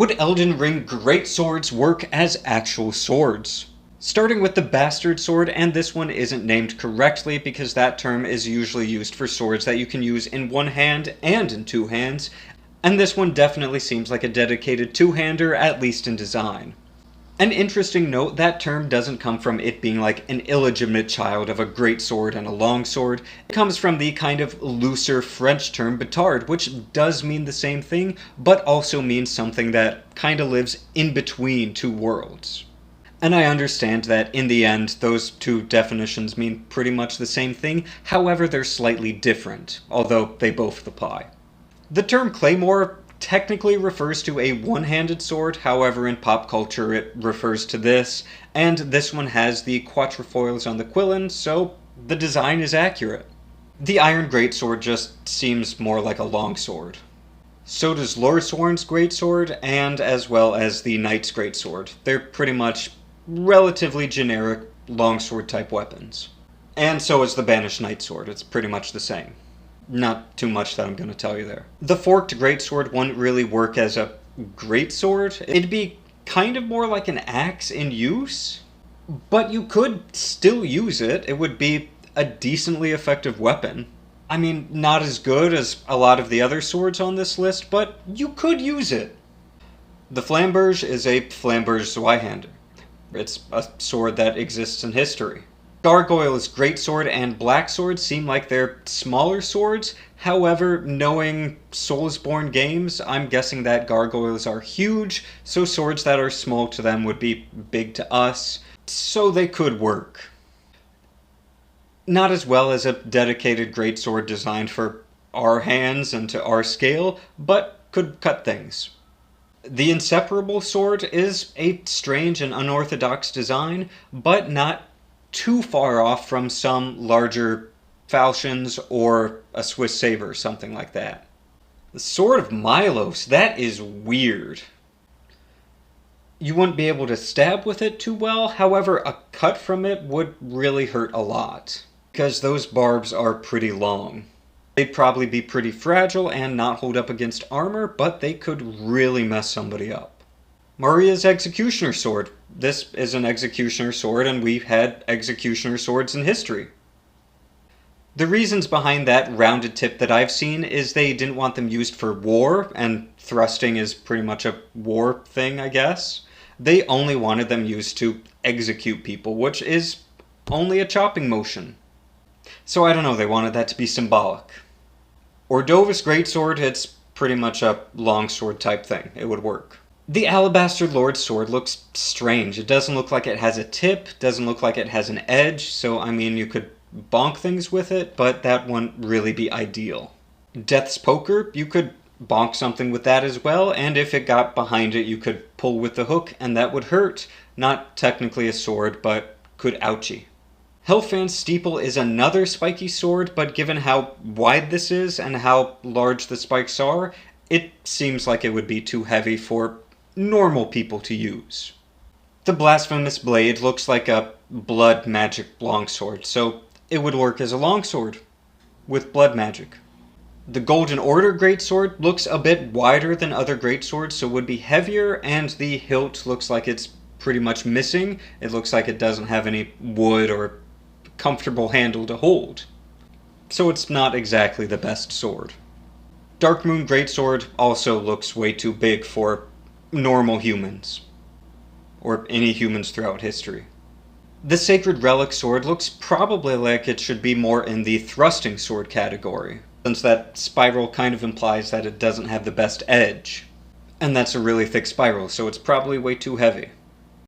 Would Elden Ring Greatswords work as actual swords? Starting with the Bastard Sword, and this one isn't named correctly because that term is usually used for swords that you can use in one hand and in two hands, and this one definitely seems like a dedicated two-hander, at least in design. An interesting note, that term doesn't come from it being like an illegitimate child of a great sword and a long sword. It comes from the kind of looser French term batard, which does mean the same thing, but also means something that kind of lives in between two worlds. And I understand that in the end, those two definitions mean pretty much the same thing, however they're slightly different, although they both apply. The term claymore technically refers to a one-handed sword, however in pop culture it refers to this, and this one has the quatrefoils on the quillin, so the design is accurate. The Iron Greatsword just seems more like a longsword. So does Lorsworn's Greatsword, and as well as the Knight's Greatsword. They're pretty much relatively generic longsword type weapons. And so is the Banished Knight Sword, it's pretty much the same. Not too much that I'm going to tell you there. The forked greatsword wouldn't really work as a greatsword. It'd be kind of more like an axe in use, but you could still use it. It would be a decently effective weapon. I mean, not as good as a lot of the other swords on this list, but you could use it. The Flamberge is a Flamberge Zweihander. It's a sword that exists in history. Gargoyle's Greatsword and Blacksword seem like they're smaller swords, however, knowing Soulsborne games, I'm guessing that gargoyles are huge, so swords that are small to them would be big to us, so they could work. Not as well as a dedicated greatsword designed for our hands and to our scale, but could cut things. The Inseparable Sword is a strange and unorthodox design, but not too far off from some larger falchions or a Swiss saber, something like that. The Sword of Milos, that is weird. You wouldn't be able to stab with it too well, however, a cut from it would really hurt a lot, because those barbs are pretty long. They'd probably be pretty fragile and not hold up against armor, but they could really mess somebody up. Maria's Executioner Sword. This is an Executioner Sword, and we've had Executioner Swords in history. The reasons behind that rounded tip that I've seen is they didn't want them used for war, and thrusting is pretty much a war thing, I guess. They only wanted them used to execute people, which is only a chopping motion. So I don't know, they wanted that to be symbolic. Ordovis Greatsword, it's pretty much a longsword type thing. It would work. The Alabaster Lord's Sword looks strange. It doesn't look like it has a tip, doesn't look like it has an edge, so I mean you could bonk things with it, but that wouldn't really be ideal. Death's Poker, you could bonk something with that as well, and if it got behind it you could pull with the hook, and that would hurt. Not technically a sword, but could ouchie. Hellfan's Steeple is another spiky sword, but given how wide this is and how large the spikes are, it seems like it would be too heavy for normal people to use. The Blasphemous Blade looks like a blood magic longsword, so it would work as a longsword with blood magic. The Golden Order Greatsword looks a bit wider than other greatswords, so would be heavier, and the hilt looks like it's pretty much missing. It looks like it doesn't have any wood or comfortable handle to hold. So it's not exactly the best sword. Darkmoon Greatsword also looks way too big for normal humans, or any humans throughout history. The Sacred Relic Sword looks probably like it should be more in the thrusting sword category, since that spiral kind of implies that it doesn't have the best edge. And that's a really thick spiral, so it's probably way too heavy.